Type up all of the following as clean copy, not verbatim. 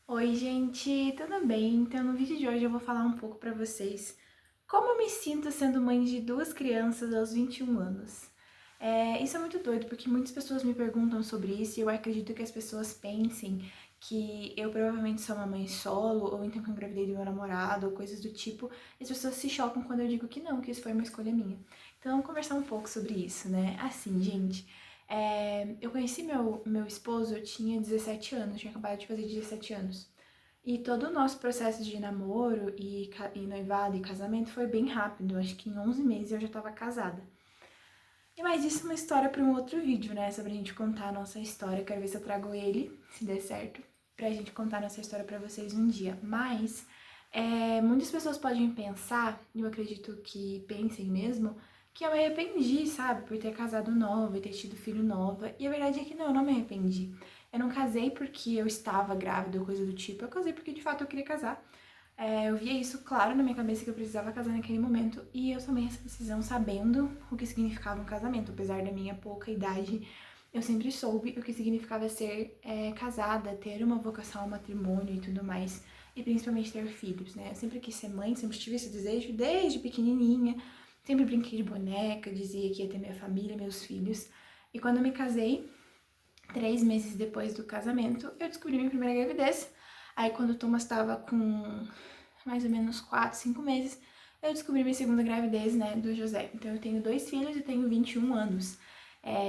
Oi, gente, tudo bem? Então, no vídeo de hoje eu vou falar um pouco pra vocês como eu me sinto sendo mãe de duas crianças aos 21 anos. Isso é muito doido, porque muitas pessoas me perguntam sobre isso e eu acredito que as pessoas pensem que eu provavelmente sou uma mãe solo, ou então que eu engravidei do meu namorado, ou coisas do tipo, e as pessoas se chocam quando eu digo que não, que isso foi uma escolha minha. Então, vamos conversar um pouco sobre isso, né? Assim, gente, eu conheci meu esposo, eu tinha 17 anos, tinha acabado de fazer 17 anos. E todo o nosso processo de namoro e noivado e casamento foi bem rápido. Acho que em 11 meses eu já estava casada. Mas isso é uma história para um outro vídeo, né? Sobre a gente contar a nossa história. Quero ver se eu trago ele, se der certo, pra gente contar a nossa história pra vocês um dia. Mas muitas pessoas podem pensar, e eu acredito que pensem mesmo, que eu me arrependi, sabe? Por ter casado nova e ter tido filho nova. E a verdade é que não, eu não me arrependi. Eu não casei porque eu estava grávida ou coisa do tipo. Eu casei porque de fato eu queria casar. Eu via isso claro na minha cabeça que eu precisava casar naquele momento e eu tomei essa decisão sabendo o que significava um casamento. Apesar da minha pouca idade, eu sempre soube o que significava ser casada, ter uma vocação ao matrimônio e tudo mais, e principalmente ter filhos, né? Eu sempre quis ser mãe, sempre tive esse desejo desde pequenininha, sempre brinquei de boneca, dizia que ia ter minha família, meus filhos. E quando eu me casei, 3 meses depois do casamento, eu descobri minha primeira gravidez. Aí, quando o Thomas estava com mais ou menos 4, 5 meses, eu descobri minha segunda gravidez, né, do José. Então, eu tenho 2 filhos e tenho 21 anos.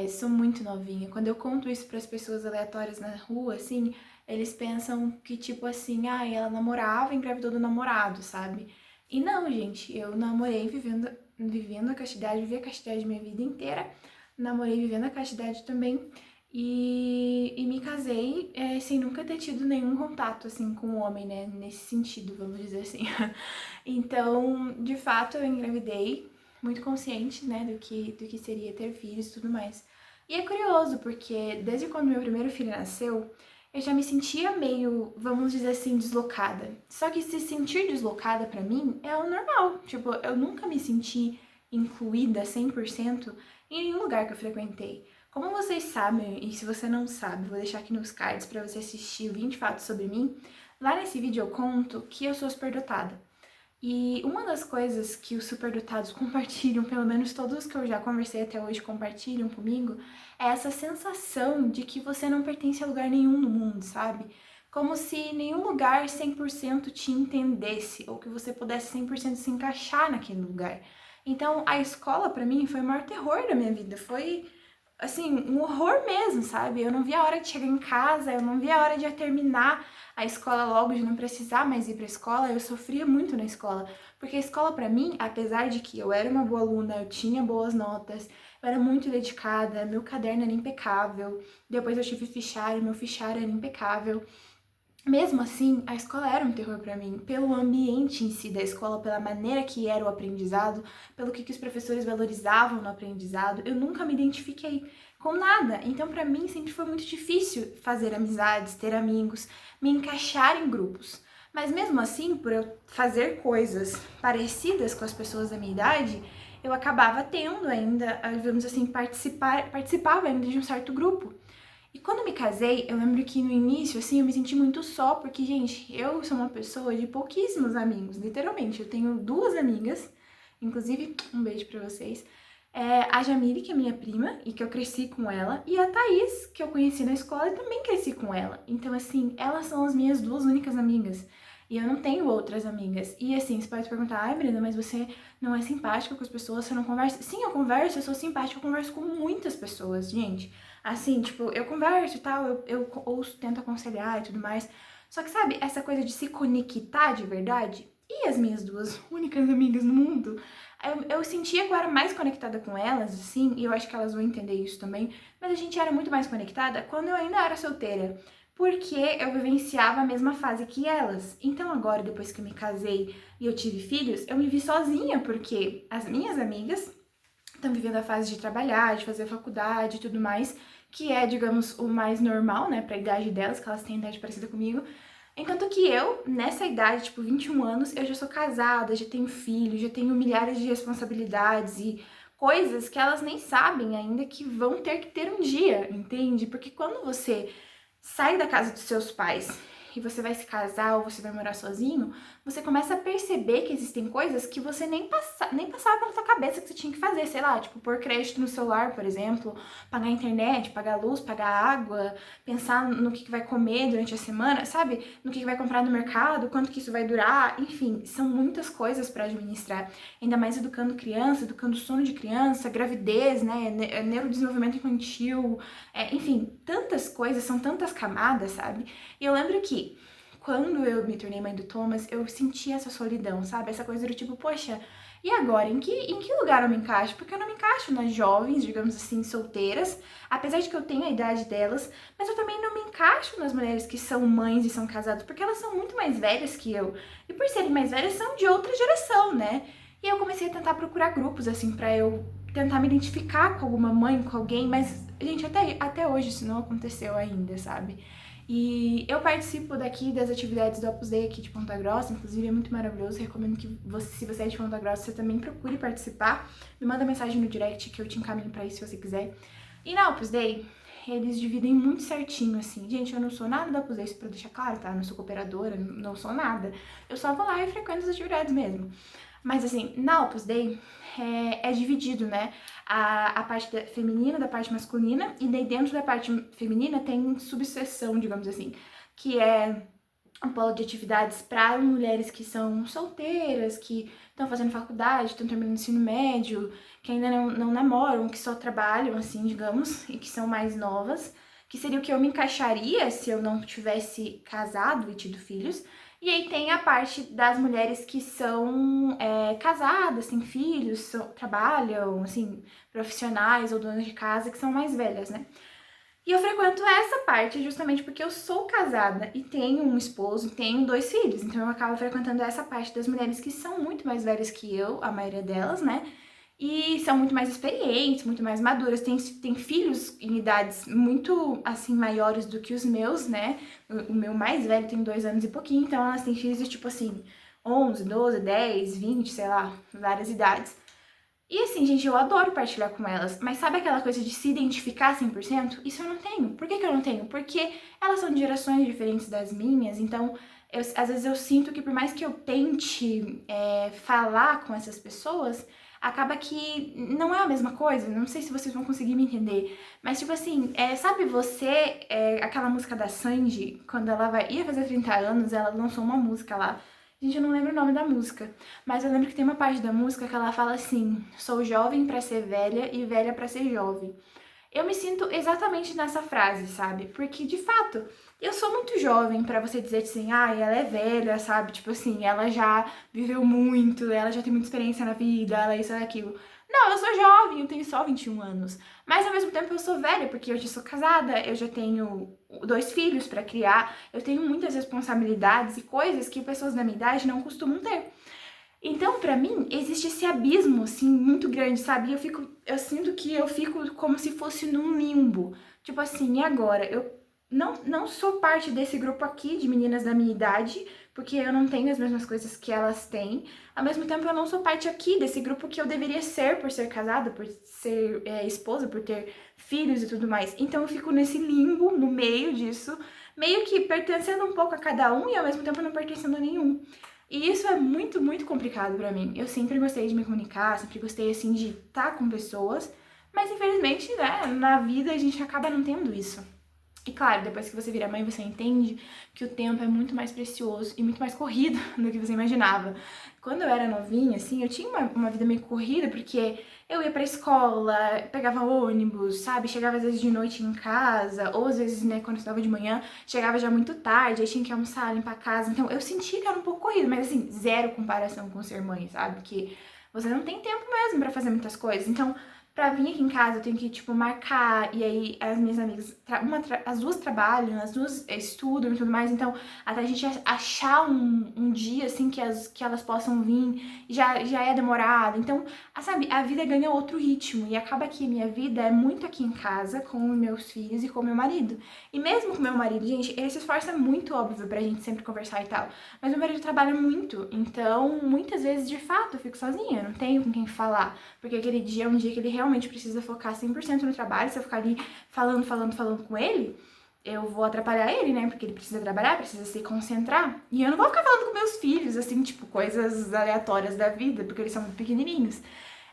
Sou muito novinha. Quando eu conto isso para as pessoas aleatórias na rua, assim, eles pensam que, tipo assim, ela namorava e engravidou do namorado, sabe? E não, gente, eu namorei vivendo a castidade, vivi a castidade minha vida inteira. Namorei vivendo a castidade também. E me casei sem nunca ter tido nenhum contato, assim, com o homem, né? Nesse sentido, vamos dizer assim. Então, de fato, eu engravidei, muito consciente, né, do que seria ter filhos e tudo mais. E é curioso, porque desde quando meu primeiro filho nasceu, eu já me sentia meio, vamos dizer assim, deslocada. Só que se sentir deslocada pra mim é o normal. Tipo, eu nunca me senti incluída 100% em nenhum lugar que eu frequentei. Como vocês sabem, e se você não sabe, vou deixar aqui nos cards para você assistir o 20 fatos sobre mim. Lá nesse vídeo eu conto que eu sou superdotada. E uma das coisas que os superdotados compartilham, pelo menos todos os que eu já conversei até hoje compartilham comigo, é essa sensação de que você não pertence a lugar nenhum no mundo, sabe? Como se nenhum lugar 100% te entendesse, ou que você pudesse 100% se encaixar naquele lugar. Então, a escola para mim foi o maior terror da minha vida, foi assim, um horror mesmo, sabe? Eu não via a hora de chegar em casa, eu não via a hora de eu terminar a escola logo, de não precisar mais ir pra escola. Eu sofria muito na escola, porque a escola pra mim, apesar de que eu era uma boa aluna, eu tinha boas notas, eu era muito dedicada, meu caderno era impecável, depois eu tive fichário, meu fichário era impecável. Mesmo assim, a escola era um terror para mim, pelo ambiente em si da escola, pela maneira que era o aprendizado, pelo que os professores valorizavam no aprendizado. Eu nunca me identifiquei com nada. Então, para mim, sempre foi muito difícil fazer amizades, ter amigos, me encaixar em grupos. Mas mesmo assim, por eu fazer coisas parecidas com as pessoas da minha idade, eu acabava tendo ainda, vamos assim, participava ainda de um certo grupo. E quando me casei, eu lembro que no início, assim, eu me senti muito só, porque, gente, eu sou uma pessoa de pouquíssimos amigos, literalmente. Eu tenho 2 amigas, inclusive, um beijo pra vocês. A Jamile, que é minha prima, e que eu cresci com ela, e a Thaís, que eu conheci na escola e também cresci com ela. Então, assim, elas são as minhas 2 únicas amigas. E eu não tenho outras amigas. E assim, você pode perguntar, ai, Brenda, mas você não é simpática com as pessoas, você não conversa? Sim, eu converso, eu sou simpática, eu converso com muitas pessoas, gente. Assim, tipo, eu converso e tal, eu ouço, tento aconselhar e tudo mais. Só que, sabe, essa coisa de se conectar de verdade, e as minhas 2 únicas amigas no mundo, eu sentia que eu era mais conectada com elas, assim, e eu acho que elas vão entender isso também, mas a gente era muito mais conectada quando eu ainda era solteira, porque eu vivenciava a mesma fase que elas. Então agora, depois que eu me casei e eu tive filhos, eu me vi sozinha, porque as minhas amigas estão vivendo a fase de trabalhar, de fazer faculdade e tudo mais, que é, digamos, o mais normal, né, pra idade delas, que elas têm idade parecida comigo. Enquanto que eu, nessa idade, tipo, 21 anos, eu já sou casada, já tenho filho, já tenho milhares de responsabilidades e coisas que elas nem sabem ainda que vão ter que ter um dia, entende? Porque quando você sai da casa dos seus pais e você vai se casar ou você vai morar sozinho, você começa a perceber que existem coisas que você nem passava pela sua cabeça que você tinha que fazer, sei lá, tipo, pôr crédito no celular, por exemplo, pagar a internet, pagar a luz, pagar a água, pensar no que vai comer durante a semana, sabe? No que vai comprar no mercado, quanto que isso vai durar, enfim, são muitas coisas para administrar, ainda mais educando criança, educando o sono de criança, gravidez, né, neurodesenvolvimento infantil, enfim, tantas coisas, são tantas camadas, sabe? E eu lembro que quando eu me tornei mãe do Thomas, eu senti essa solidão, sabe? Essa coisa do tipo, poxa, e agora? Em que lugar eu me encaixo? Porque eu não me encaixo nas jovens, digamos assim, solteiras, apesar de que eu tenho a idade delas, mas eu também não me encaixo nas mulheres que são mães e são casadas, porque elas são muito mais velhas que eu. E por serem mais velhas, são de outra geração, né? E eu comecei a tentar procurar grupos, assim, pra eu tentar me identificar com alguma mãe, com alguém, mas, gente, até hoje isso não aconteceu ainda, sabe? E eu participo daqui das atividades do Opus Dei aqui de Ponta Grossa, inclusive é muito maravilhoso, recomendo que você, se você é de Ponta Grossa, você também procure participar. Me manda mensagem no direct que eu te encaminho pra isso se você quiser. E na Opus Dei, eles dividem muito certinho, assim. Gente, eu não sou nada da Opus Dei, isso pra deixar claro, tá? Eu não sou cooperadora, não sou nada. Eu só vou lá e frequento as atividades mesmo. Mas assim, na Opus Dei é dividido, né? A parte feminina da parte masculina, e daí dentro da parte feminina tem subseção, digamos assim, que é um polo de atividades para mulheres que são solteiras, que estão fazendo faculdade, estão terminando o ensino médio, que ainda não namoram, que só trabalham, assim, digamos, e que são mais novas, que seria o que eu me encaixaria se eu não tivesse casado e tido filhos. E aí tem a parte das mulheres que são casadas, têm filhos, trabalham, assim, profissionais ou donas de casa, que são mais velhas, né? E eu frequento essa parte justamente porque eu sou casada e tenho um esposo, tenho 2 filhos, então eu acabo frequentando essa parte das mulheres que são muito mais velhas que eu, a maioria delas, né? E são muito mais experientes, muito mais maduras, têm filhos em idades muito, assim, maiores do que os meus, né? O meu mais velho tem 2 anos e pouquinho, então elas têm filhos de, tipo assim, 11, 12, 10, 20, sei lá, várias idades. E assim, gente, eu adoro partilhar com elas, mas sabe aquela coisa de se identificar 100%? Isso eu não tenho. Por que eu não tenho? Porque elas são de gerações diferentes das minhas, então às vezes eu sinto que por mais que eu tente falar com essas pessoas, acaba que não é a mesma coisa. Não sei se vocês vão conseguir me entender, mas tipo assim, sabe você, aquela música da Sandy, quando ela ia fazer 30 anos, ela lançou uma música lá. Gente, eu não lembro o nome da música, mas eu lembro que tem uma parte da música que ela fala assim: sou jovem pra ser velha e velha pra ser jovem. Eu me sinto exatamente nessa frase, sabe? Porque, de fato, eu sou muito jovem pra você dizer assim, ah, ela é velha, sabe? Tipo assim, ela já viveu muito, ela já tem muita experiência na vida, ela é isso, ela é aquilo. Não, eu sou jovem, eu tenho só 21 anos. Mas, ao mesmo tempo, eu sou velha, porque eu já sou casada, eu já tenho 2 filhos pra criar, eu tenho muitas responsabilidades e coisas que pessoas da minha idade não costumam ter. Então, pra mim, existe esse abismo, assim, muito grande, sabe? Eu sinto que eu fico como se fosse num limbo. Tipo assim, e agora? Eu não sou parte desse grupo aqui de meninas da minha idade, porque eu não tenho as mesmas coisas que elas têm. Ao mesmo tempo, eu não sou parte aqui desse grupo que eu deveria ser por ser casada, por ser esposa, por ter filhos e tudo mais. Então, eu fico nesse limbo, no meio disso, meio que pertencendo um pouco a cada um e ao mesmo tempo não pertencendo a nenhum. E isso é muito, muito complicado pra mim. Eu sempre gostei de me comunicar, sempre gostei, assim, de estar com pessoas, mas infelizmente, né, na vida a gente acaba não tendo isso. E claro, depois que você vira mãe, você entende que o tempo é muito mais precioso e muito mais corrido do que você imaginava. Quando eu era novinha, assim, eu tinha uma vida meio corrida, porque eu ia pra escola, pegava ônibus, sabe? Chegava às vezes de noite em casa, ou às vezes, né, quando eu estudava de manhã, chegava já muito tarde, aí tinha que almoçar, limpar a casa. Então eu sentia que era um pouco corrido, mas assim, zero comparação com ser mãe, sabe? Porque você não tem tempo mesmo pra fazer muitas coisas. Então, pra vir aqui em casa, eu tenho que, tipo, marcar, e aí as minhas amigas, as duas trabalham, as duas estudam e tudo mais, então até a gente achar um dia, assim, que elas possam vir, já é demorado. Então, sabe, a vida ganha outro ritmo, e acaba que a minha vida é muito aqui em casa, com meus filhos e com meu marido. E mesmo com meu marido, gente, ele se esforça muito, óbvio, pra gente sempre conversar e tal, mas meu marido trabalha muito, então muitas vezes, de fato, eu fico sozinha, eu não tenho com quem falar, porque aquele dia é um dia que ele realmente precisa focar 100% no trabalho. Se eu ficar ali falando com ele, eu vou atrapalhar ele, né? Porque ele precisa trabalhar, precisa se concentrar. E eu não vou ficar falando com meus filhos, assim, tipo, coisas aleatórias da vida, porque eles são muito pequenininhos.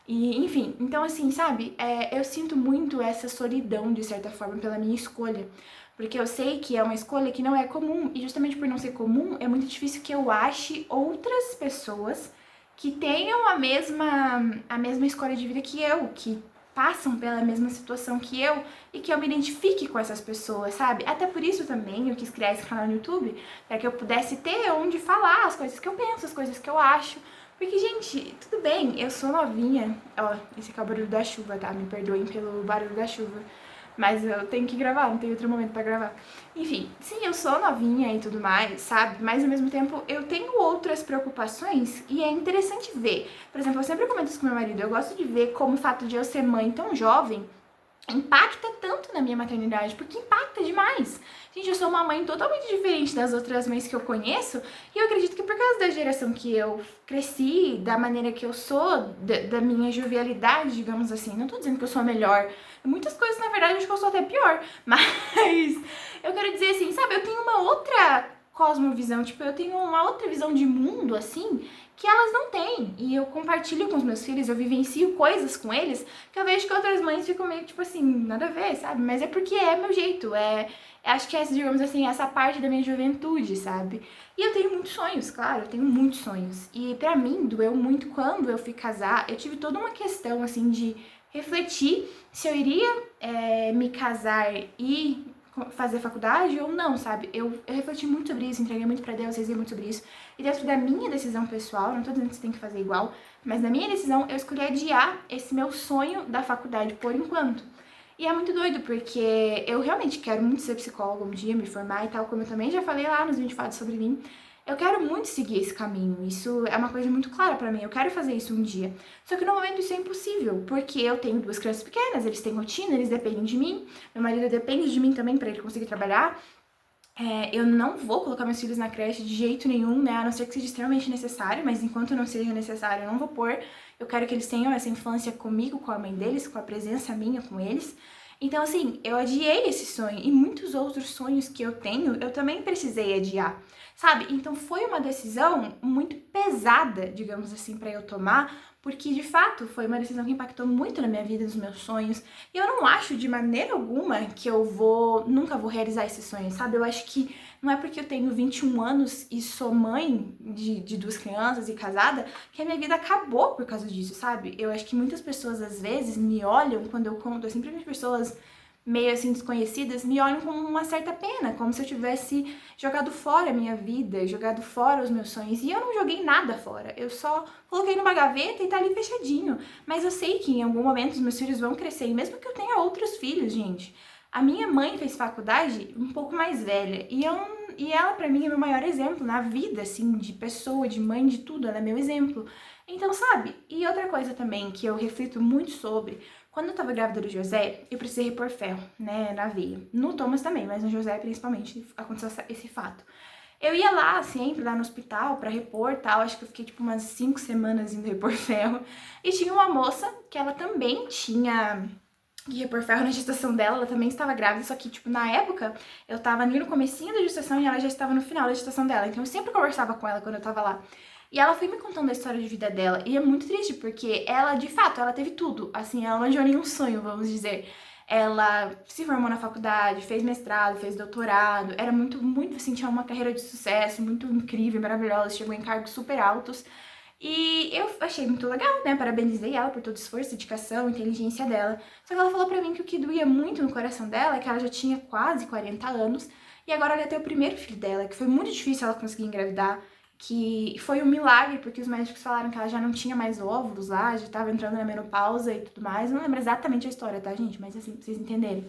E, enfim, então assim, sabe, eu sinto muito essa solidão, de certa forma, pela minha escolha. Porque eu sei que é uma escolha que não é comum, e justamente por não ser comum, é muito difícil que eu ache outras pessoas que tenham a mesma escolha de vida que eu, que passam pela mesma situação que eu, e que eu me identifique com essas pessoas, sabe? Até por isso também eu quis criar esse canal no YouTube, para que eu pudesse ter onde falar as coisas que eu penso, as coisas que eu acho. Porque, gente, tudo bem, eu sou novinha. Ó, esse aqui é o barulho da chuva, tá? Me perdoem pelo barulho da chuva. Mas eu tenho que gravar, não tem outro momento pra gravar. Enfim, sim, eu sou novinha e tudo mais, sabe? Mas ao mesmo tempo eu tenho outras preocupações e é interessante ver. Por exemplo, eu sempre comento isso com meu marido, eu gosto de ver como o fato de eu ser mãe tão jovem impacta tanto na minha maternidade, porque impacta demais. Gente, eu sou uma mãe totalmente diferente das outras mães que eu conheço, e eu acredito que por causa da geração que eu cresci, da maneira que eu sou, da minha jovialidade, digamos assim, não tô dizendo que eu sou a melhor, muitas coisas, na verdade, eu acho que eu sou até pior, mas eu quero dizer assim, sabe, eu tenho uma outra cosmovisão, tipo, eu tenho uma outra visão de mundo, assim, que elas não têm. E eu compartilho com os meus filhos, eu vivencio coisas com eles, que eu vejo que outras mães ficam meio, tipo assim, nada a ver, sabe? Mas é porque é meu jeito, acho que é, digamos assim, essa parte da minha juventude, sabe? E eu tenho muitos sonhos, claro, eu tenho muitos sonhos. E pra mim, doeu muito quando eu fui casar, eu tive toda uma questão, assim, de refletir se eu iria me casar e fazer faculdade ou não, sabe? Eu refleti muito sobre isso, entreguei muito pra Deus, rezei muito sobre isso. E dentro da minha decisão pessoal, não tô dizendo que você tem que fazer igual, mas na minha decisão eu escolhi adiar esse meu sonho da faculdade por enquanto. E é muito doido, porque eu realmente quero muito ser psicóloga um dia, me formar e tal, como eu também já falei lá nos vídeos fados sobre mim. Eu quero muito seguir esse caminho, isso é uma coisa muito clara pra mim, eu quero fazer isso um dia. Só que no momento isso é impossível, porque eu tenho duas crianças pequenas, eles têm rotina, eles dependem de mim, meu marido depende de mim também pra ele conseguir trabalhar. Eu não vou colocar meus filhos na creche de jeito nenhum, né, a não ser que seja extremamente necessário, mas enquanto não seja necessário eu não vou pôr. Eu quero que eles tenham essa infância comigo, com a mãe deles, com a presença minha com eles. Então, assim, eu adiei esse sonho e muitos outros sonhos que eu tenho, eu também precisei adiar, sabe? Então foi uma decisão muito pesada, digamos assim, pra eu tomar, porque de fato foi uma decisão que impactou muito na minha vida, nos meus sonhos. E eu não acho de maneira alguma que eu nunca vou realizar esses sonhos, sabe? Eu acho que não é porque eu tenho 21 anos e sou mãe de duas crianças e casada que a minha vida acabou por causa disso, sabe? Eu acho que muitas pessoas às vezes me olham quando eu conto, eu sempre vejo pessoas meio assim desconhecidas me olham com uma certa pena, como se eu tivesse jogado fora a minha vida, jogado fora os meus sonhos. E eu não joguei nada fora, eu só coloquei numa gaveta e tá ali fechadinho. Mas eu sei que em algum momento os meus filhos vão crescer, e mesmo que eu tenha outros filhos, gente. A minha mãe fez faculdade um pouco mais velha, e ela pra mim é meu maior exemplo na vida, assim, de pessoa, de mãe, de tudo, ela é meu exemplo. Então, sabe? E outra coisa também que eu reflito muito sobre, quando eu tava grávida do José, eu precisei repor ferro, né, na veia. No Thomas também, mas no José principalmente aconteceu esse fato. Eu ia lá sempre, lá no hospital, pra repor tal, acho que eu fiquei tipo umas 5 semanas indo repor ferro. E tinha uma moça que ela também tinha que repor ferro na gestação dela, ela também estava grávida, só que, tipo, na época, eu tava ali no comecinho da gestação e ela já estava no final da gestação dela, então eu sempre conversava com ela quando eu tava lá. E ela foi me contando a história de vida dela, e é muito triste, porque ela, de fato, ela teve tudo, assim, ela não adiou nenhum sonho, vamos dizer. Ela se formou na faculdade, fez mestrado, fez doutorado, era muito, muito, assim, tinha uma carreira de sucesso, muito incrível, maravilhosa, chegou em cargos super altos. E eu achei muito legal, né? Parabenizei ela por todo o esforço, dedicação, inteligência dela. Só que ela falou pra mim que o que doía muito no coração dela é que ela já tinha quase 40 anos e agora ela ia ter o primeiro filho dela, que foi muito difícil ela conseguir engravidar, que foi um milagre, porque os médicos falaram que ela já não tinha mais óvulos lá, já tava entrando na menopausa e tudo mais. Não lembro exatamente a história, tá, gente? Mas assim, pra vocês entenderem.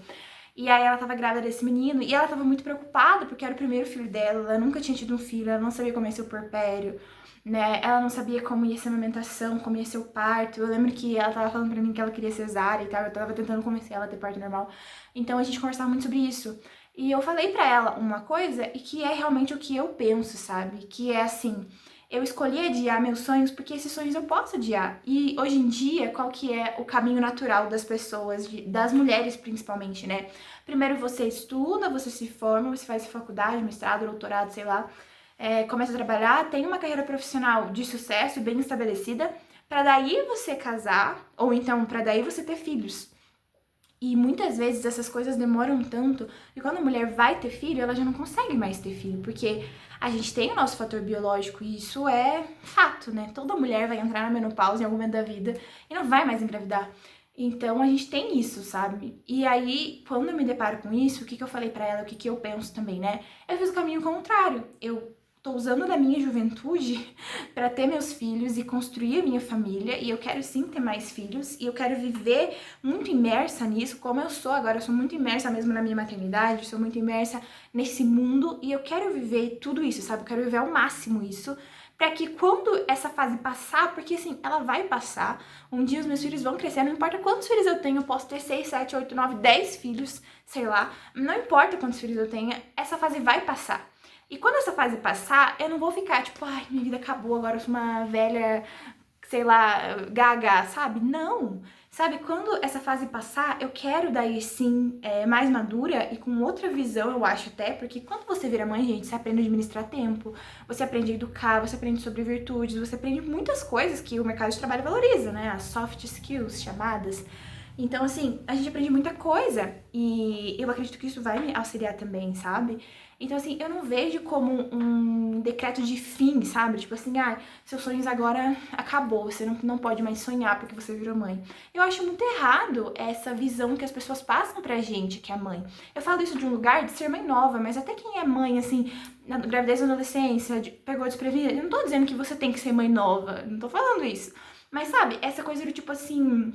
E aí ela tava grávida desse menino e ela tava muito preocupada porque era o primeiro filho dela, ela nunca tinha tido um filho, ela não sabia como ia ser o puerpério, né? Ela não sabia como ia ser a amamentação, como ia ser o parto. Eu lembro que ela tava falando pra mim que ela queria cesárea e tal, eu tava tentando convencer ela a ter parto normal. Então a gente conversava muito sobre isso. E eu falei pra ela uma coisa e que é realmente o que eu penso, sabe? Que é assim, Eu escolhi adiar meus sonhos porque esses sonhos eu posso adiar. E hoje em dia, qual que é o caminho natural das pessoas, das mulheres principalmente, né? Primeiro você estuda, você se forma, você faz faculdade, mestrado, doutorado, sei lá, começa a trabalhar, tem uma carreira profissional de sucesso, bem estabelecida, para daí você casar, ou então para daí você ter filhos. E muitas vezes essas coisas demoram tanto e quando a mulher vai ter filho, ela já não consegue mais ter filho, porque a gente tem o nosso fator biológico e isso é fato, né? Toda mulher vai entrar na menopausa em algum momento da vida e não vai mais engravidar. Então a gente tem isso, sabe? E aí, quando eu me deparo com isso, o que eu falei pra ela, o que eu penso também, né? Eu fiz o caminho contrário. Eu tô usando da minha juventude para ter meus filhos e construir a minha família, e eu quero sim ter mais filhos, e eu quero viver muito imersa nisso, como eu sou agora, eu sou muito imersa mesmo na minha maternidade, sou muito imersa nesse mundo, e eu quero viver tudo isso, sabe? Eu quero viver ao máximo isso, para que quando essa fase passar, porque assim, ela vai passar, um dia os meus filhos vão crescer, não importa quantos filhos eu tenho, eu posso ter 6, 7, 8, 9, 10 filhos, sei lá, não importa quantos filhos eu tenha, essa fase vai passar. E quando essa fase passar, eu não vou ficar tipo, ai, minha vida acabou, agora eu sou uma velha, sei lá, gaga, sabe? Não! Sabe, quando essa fase passar, eu quero daí sim, mais madura e com outra visão, eu acho até, porque quando você vira mãe, gente, você aprende a administrar tempo, você aprende a educar, você aprende sobre virtudes, você aprende muitas coisas que o mercado de trabalho valoriza, né? As soft skills chamadas. Então, assim, a gente aprende muita coisa e eu acredito que isso vai me auxiliar também, sabe? Então, assim, eu não vejo como um decreto de fim, sabe? Tipo assim, seus sonhos agora acabou, você não pode mais sonhar porque você virou mãe. Eu acho muito errado essa visão que as pessoas passam pra gente, que é mãe. Eu falo isso de um lugar de ser mãe nova, mas até quem é mãe, assim, na gravidez ou adolescência, pegou desprevenida, eu não tô dizendo que você tem que ser mãe nova, não tô falando isso. Mas, sabe, essa coisa do tipo assim,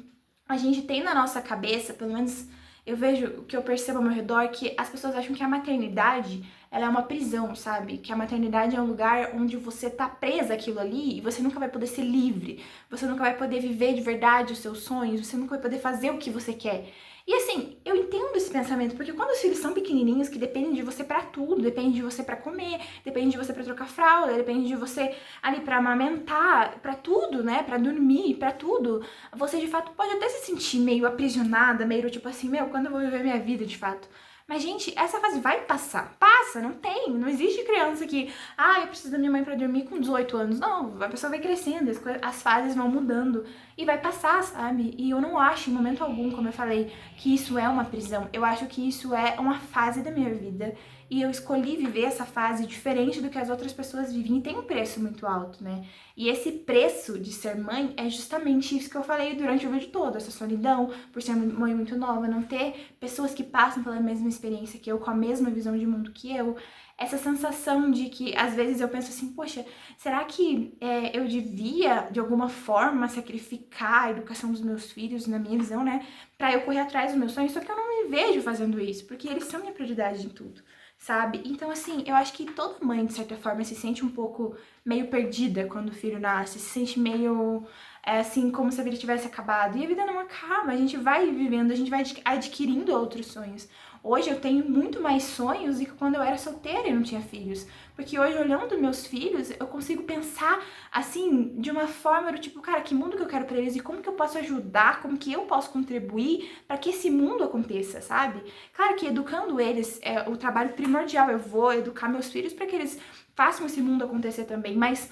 a gente tem na nossa cabeça, pelo menos eu vejo, o que eu percebo ao meu redor, que as pessoas acham que a maternidade, ela é uma prisão, sabe? Que a maternidade é um lugar onde você tá presa àquilo ali e você nunca vai poder ser livre, você nunca vai poder viver de verdade os seus sonhos, você nunca vai poder fazer o que você quer. E assim, eu entendo esse pensamento, porque quando os filhos são pequenininhos, que dependem de você pra tudo, depende de você pra comer, depende de você pra trocar fralda, depende de você ali pra amamentar, pra tudo, né, pra dormir, pra tudo, você de fato pode até se sentir meio aprisionada, meio tipo assim, meu, quando eu vou viver minha vida de fato? Mas, gente, essa fase vai passar. Passa, não existe criança que, eu preciso da minha mãe pra dormir com 18 anos. Não, a pessoa vai crescendo, as fases vão mudando e vai passar, sabe? E eu não acho, em momento algum, como eu falei, que isso é uma prisão. Eu acho que isso é uma fase da minha vida e eu escolhi viver essa fase diferente do que as outras pessoas vivem e tem um preço muito alto, né? E esse preço de ser mãe é justamente isso que eu falei durante o vídeo todo, essa solidão, por ser mãe muito nova, não ter pessoas que passam pela mesma experiência que eu, com a mesma visão de mundo que eu, essa sensação de que às vezes eu penso assim, poxa, será que eu devia de alguma forma sacrificar a educação dos meus filhos, na minha visão, né, pra eu correr atrás dos meus sonhos? Só que eu não me vejo fazendo isso, porque eles são minha prioridade em tudo, sabe? Então, assim, eu acho que toda mãe, de certa forma, se sente um pouco meio perdida quando o filho nasce, se sente meio, assim, como se a vida tivesse acabado. E a vida não acaba, a gente vai vivendo, a gente vai adquirindo outros sonhos. Hoje eu tenho muito mais sonhos do que quando eu era solteira e não tinha filhos. Porque hoje, olhando meus filhos, eu consigo pensar, assim, de uma forma do tipo, cara, que mundo que eu quero pra eles e como que eu posso ajudar, como que eu posso contribuir para que esse mundo aconteça, sabe? Claro que educando eles é o trabalho primordial, eu vou educar meus filhos para que eles façam esse mundo acontecer também, mas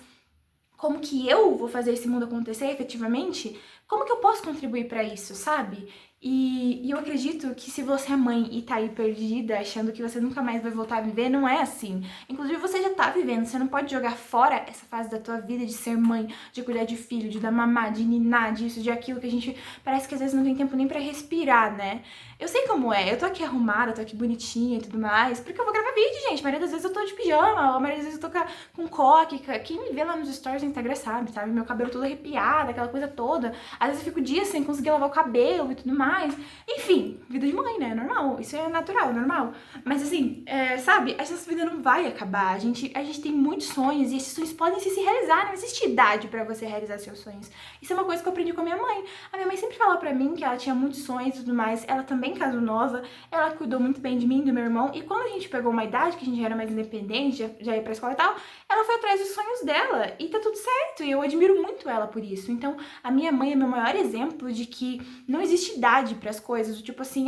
como que eu vou fazer esse mundo acontecer efetivamente? Como que eu posso contribuir para isso, sabe? E eu acredito que se você é mãe e tá aí perdida, achando que você nunca mais vai voltar a viver, não é assim. Inclusive, você já tá vivendo, você não pode jogar fora essa fase da tua vida de ser mãe, de cuidar de filho, de dar mamar, de ninar, disso, de aquilo, que a gente parece que às vezes não tem tempo nem pra respirar, né? Eu sei como é, eu tô aqui arrumada, tô aqui bonitinha e tudo mais, porque eu vou gravar vídeo, gente. A maioria das vezes eu tô de pijama, a maioria das vezes eu tô com coque. Quem me vê lá nos stories do Instagram sabe? Meu cabelo todo arrepiado, aquela coisa toda. Às vezes eu fico dias sem conseguir lavar o cabelo e tudo mais. mais. Enfim, vida de mãe, né? Normal. Isso é natural, normal. Mas assim, sabe? Essa vida não vai acabar. A gente tem muitos sonhos e esses sonhos podem se realizar. Não existe idade pra você realizar seus sonhos. Isso é uma coisa que eu aprendi com a minha mãe. A minha mãe sempre falou pra mim que ela tinha muitos sonhos e tudo mais. Ela também casou nova. Ela cuidou muito bem de mim e do meu irmão. E quando a gente pegou uma idade que a gente já era mais independente, já ia pra escola e tal, ela foi atrás dos sonhos dela. E tá tudo certo. E eu admiro muito ela por isso. Então, a minha mãe é meu maior exemplo de que não existe idade para as coisas, tipo assim,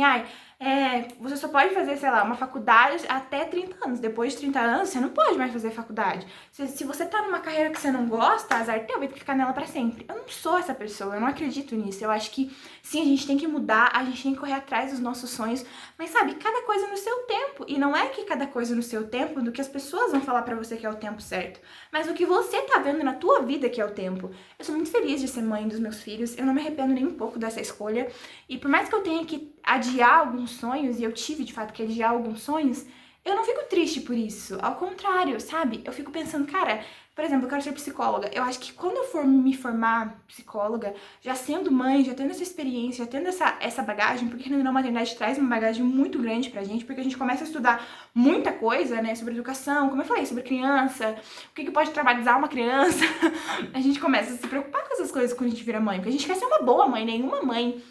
você só pode fazer, sei lá, uma faculdade até 30 anos. Depois de 30 anos, você não pode mais fazer faculdade. Se você tá numa carreira que você não gosta, azar teu, vai ter que ficar nela pra sempre. Eu não sou essa pessoa, eu não acredito nisso. Eu acho que, sim, a gente tem que mudar, a gente tem que correr atrás dos nossos sonhos, mas sabe, cada coisa no seu tempo. E não é que cada coisa no seu tempo, do que as pessoas vão falar pra você que é o tempo certo, mas o que você tá vendo na tua vida que é o tempo. Eu sou muito feliz de ser mãe dos meus filhos, eu não me arrependo nem um pouco dessa escolha. E por mais que eu tenha que adiar alguns sonhos, e eu tive de fato que adiar alguns sonhos, eu não fico triste por isso. Ao contrário, sabe? Eu fico pensando, cara, por exemplo, eu quero ser psicóloga. Eu acho que quando eu for me formar psicóloga, já sendo mãe, já tendo essa experiência, já tendo essa bagagem, porque na maternidade traz uma bagagem muito grande pra gente, porque a gente começa a estudar muita coisa, né, sobre educação, como eu falei, sobre criança, o que pode traumatizar uma criança. A gente começa a se preocupar com essas coisas quando a gente vira mãe, porque a gente quer ser uma boa mãe, nenhuma mãe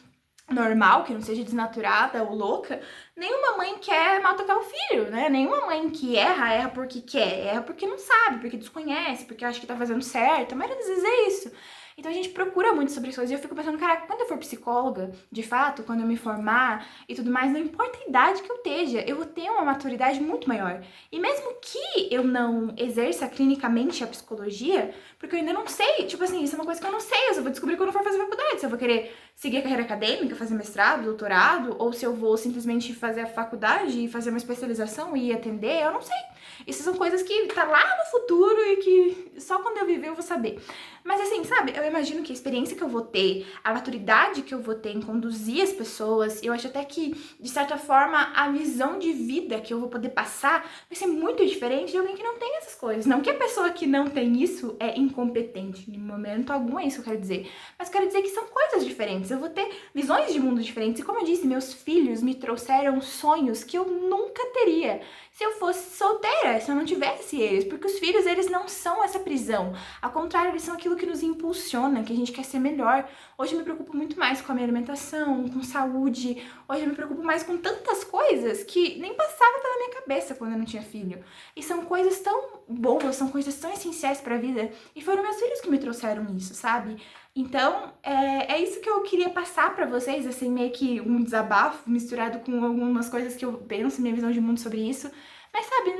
normal, que não seja desnaturada ou louca, nenhuma mãe quer maltratar o filho, né? Nenhuma mãe que erra porque quer, erra porque não sabe, porque desconhece, porque acha que tá fazendo certo. A maioria das vezes é isso. Então a gente procura muito sobre as coisas e eu fico pensando, cara, quando eu for psicóloga, de fato, quando eu me formar e tudo mais, não importa a idade que eu esteja, eu vou ter uma maturidade muito maior. E mesmo que eu não exerça clinicamente a psicologia, porque eu ainda não sei, tipo assim, isso é uma coisa que eu não sei, eu só vou descobrir quando eu for fazer faculdade, se eu vou querer seguir a carreira acadêmica, fazer mestrado, doutorado, ou se eu vou simplesmente fazer a faculdade e fazer uma especialização e atender, eu não sei. Isso são coisas que tá lá no futuro e que só quando eu viver eu vou saber. Mas assim, sabe, eu imagino que a experiência que eu vou ter, a maturidade que eu vou ter em conduzir as pessoas, eu acho até que, de certa forma, a visão de vida que eu vou poder passar vai ser muito diferente de alguém que não tem essas coisas. Não que a pessoa que não tem isso é incompetente, em momento algum é isso que eu quero dizer. Mas eu quero dizer que são coisas diferentes, eu vou ter visões de mundo diferentes. E como eu disse, meus filhos me trouxeram sonhos que eu nunca teria se eu fosse solteira, se eu não tivesse eles. Porque os filhos, eles não são essa prisão. Ao contrário, eles são aquilo que nos impulsiona, que a gente quer ser melhor. Hoje eu me preocupo muito mais com a minha alimentação, com saúde. Hoje eu me preocupo mais com tantas coisas que nem passava pela minha cabeça quando eu não tinha filho. E são coisas tão boas, são coisas tão essenciais pra vida. E foram meus filhos que me trouxeram isso, sabe? Então, é isso que eu queria passar pra vocês, assim, meio que um desabafo misturado com algumas coisas que eu penso, minha visão de mundo sobre isso. Mas, sabe,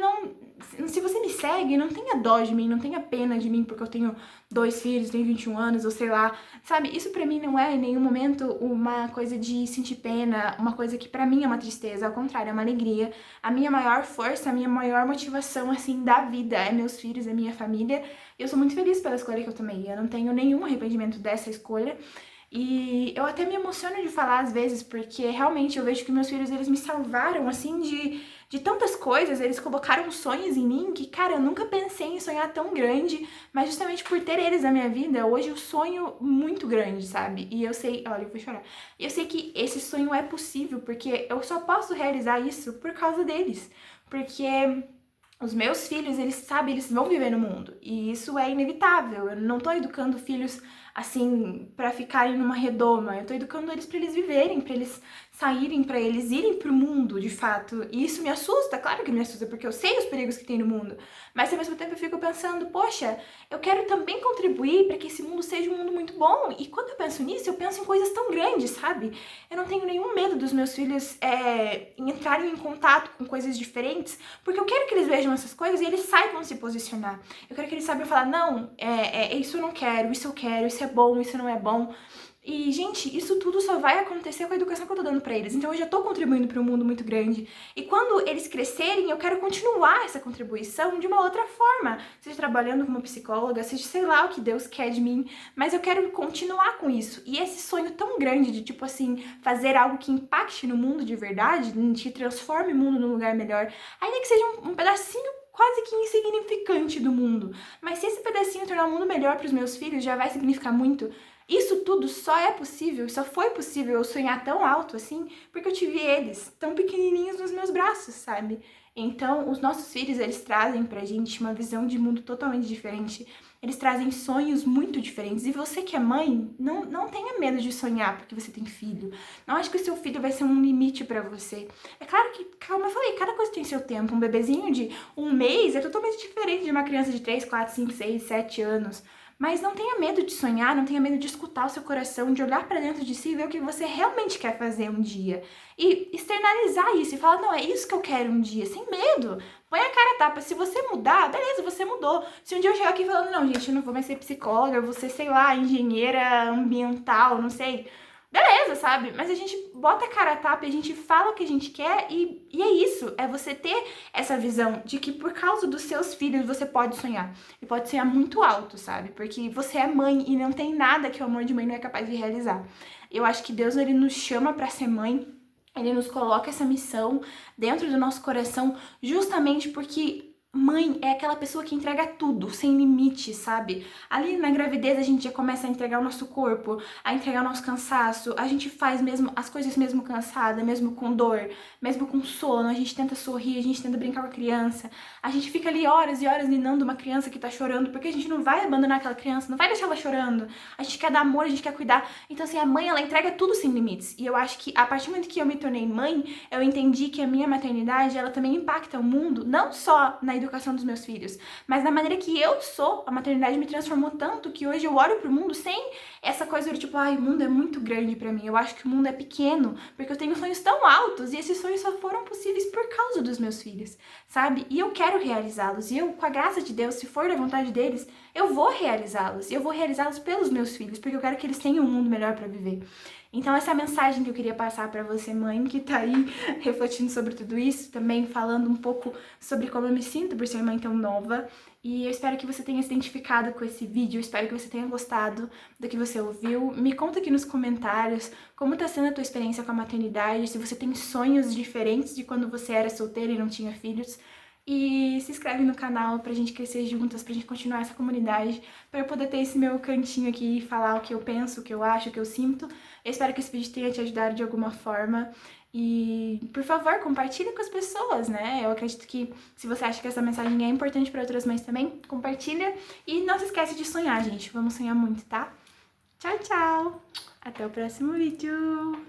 se você me segue, não tenha dó de mim, não tenha pena de mim porque eu tenho 2 filhos, tenho 21 anos, ou sei lá, sabe? Isso pra mim não é em nenhum momento uma coisa de sentir pena, uma coisa que pra mim é uma tristeza, ao contrário, é uma alegria. A minha maior força, a minha maior motivação, assim, da vida é meus filhos, é minha família. E eu sou muito feliz pela escolha que eu tomei, eu não tenho nenhum arrependimento dessa escolha. E eu até me emociono de falar às vezes, porque realmente eu vejo que meus filhos, eles me salvaram, assim, de tantas coisas, eles colocaram sonhos em mim que, cara, eu nunca pensei em sonhar tão grande, mas justamente por ter eles na minha vida, hoje eu sonho muito grande, sabe? E eu sei, olha, eu vou chorar. E eu sei que esse sonho é possível, porque eu só posso realizar isso por causa deles, porque os meus filhos, eles sabem, eles vão viver no mundo, e isso é inevitável. Eu não tô educando filhos assim pra ficarem numa redoma, eu tô educando eles pra eles viverem, pra eles saírem, pra eles irem pro mundo, de fato. E isso me assusta, claro que me assusta, porque eu sei os perigos que tem no mundo, mas ao mesmo tempo eu fico pensando, poxa, eu quero também contribuir pra que esse mundo seja um mundo muito bom. E quando eu penso nisso, eu penso em coisas tão grandes, sabe? Eu não tenho nenhum medo dos meus filhos entrarem em contato com coisas diferentes, porque eu quero que eles vejam essas coisas e eles saibam se posicionar. Eu quero que eles saibam falar, não, isso eu não quero, isso eu quero, isso é bom, isso não é bom. E, gente, isso tudo só vai acontecer com a educação que eu tô dando pra eles. Então eu já tô contribuindo pra um mundo muito grande. E quando eles crescerem, eu quero continuar essa contribuição de uma outra forma. Seja trabalhando como psicóloga, seja sei lá o que Deus quer de mim. Mas eu quero continuar com isso. E esse sonho tão grande de, tipo assim, fazer algo que impacte no mundo de verdade, que transforme o mundo num lugar melhor, ainda que seja um pedacinho quase que insignificante do mundo. Mas se esse pedacinho tornar o mundo melhor para os meus filhos, já vai significar muito. Isso tudo só é possível, só foi possível eu sonhar tão alto assim, porque eu tive eles tão pequenininhos nos meus braços, sabe? Então, os nossos filhos, eles trazem pra gente uma visão de mundo totalmente diferente. Eles trazem sonhos muito diferentes. E você que é mãe, não tenha medo de sonhar porque você tem filho. Não acho que o seu filho vai ser um limite pra você. É claro que, como eu falei, cada coisa tem seu tempo. Um bebezinho de 1 mês é totalmente diferente de uma criança de 3, 4, 5, 6, 7 anos. Mas não tenha medo de sonhar, não tenha medo de escutar o seu coração, de olhar pra dentro de si e ver o que você realmente quer fazer um dia. E externalizar isso e falar, não, é isso que eu quero um dia, sem medo. Põe a cara a tapa. Se você mudar, beleza, você mudou. Se um dia eu chegar aqui falando, não, gente, eu não vou mais ser psicóloga, eu vou ser, sei lá, engenheira ambiental, não sei. Beleza, sabe? Mas a gente bota a cara a tapa e a gente fala o que a gente quer e é isso. É você ter essa visão de que por causa dos seus filhos você pode sonhar. E pode sonhar muito alto, sabe? Porque você é mãe e não tem nada que o amor de mãe não é capaz de realizar. Eu acho que Deus, ele nos chama pra ser mãe. Ele nos coloca essa missão dentro do nosso coração justamente porque mãe é aquela pessoa que entrega tudo, sem limite, sabe? Ali na gravidez a gente já começa a entregar o nosso corpo, a entregar o nosso cansaço, a gente faz mesmo as coisas mesmo cansada, mesmo com dor, mesmo com sono, a gente tenta sorrir, a gente tenta brincar com a criança, a gente fica ali horas e horas ninando uma criança que tá chorando, porque a gente não vai abandonar aquela criança, não vai deixar ela chorando, a gente quer dar amor, a gente quer cuidar. Então assim, a mãe, ela entrega tudo sem limites, e eu acho que a partir do momento que eu me tornei mãe, eu entendi que a minha maternidade, ela também impacta o mundo, não só na educação dos meus filhos, mas na maneira que eu sou. A maternidade me transformou tanto que hoje eu olho pro mundo sem essa coisa do tipo, ai, o mundo é muito grande pra mim, eu acho que o mundo é pequeno, porque eu tenho sonhos tão altos e esses sonhos só foram possíveis por causa dos meus filhos, sabe? E eu quero realizá-los, e eu, com a graça de Deus, se for da vontade deles, eu vou realizá-los, e eu vou realizá-los pelos meus filhos, porque eu quero que eles tenham um mundo melhor pra viver. Então essa é a mensagem que eu queria passar pra você, mãe, que tá aí refletindo sobre tudo isso, também falando um pouco sobre como eu me sinto por ser mãe tão nova. E eu espero que você tenha se identificado com esse vídeo, eu espero que você tenha gostado do que você ouviu. Me conta aqui nos comentários como tá sendo a tua experiência com a maternidade, se você tem sonhos diferentes de quando você era solteira e não tinha filhos. E se inscreve no canal pra gente crescer juntas, pra gente continuar essa comunidade, pra eu poder ter esse meu cantinho aqui e falar o que eu penso, o que eu acho, o que eu sinto. Eu espero que esse vídeo tenha te ajudado de alguma forma. E, por favor, compartilhe com as pessoas, né? Eu acredito que se você acha que essa mensagem é importante para outras mães também, compartilha. E não se esquece de sonhar, gente. Vamos sonhar muito, tá? Tchau, tchau! Até o próximo vídeo!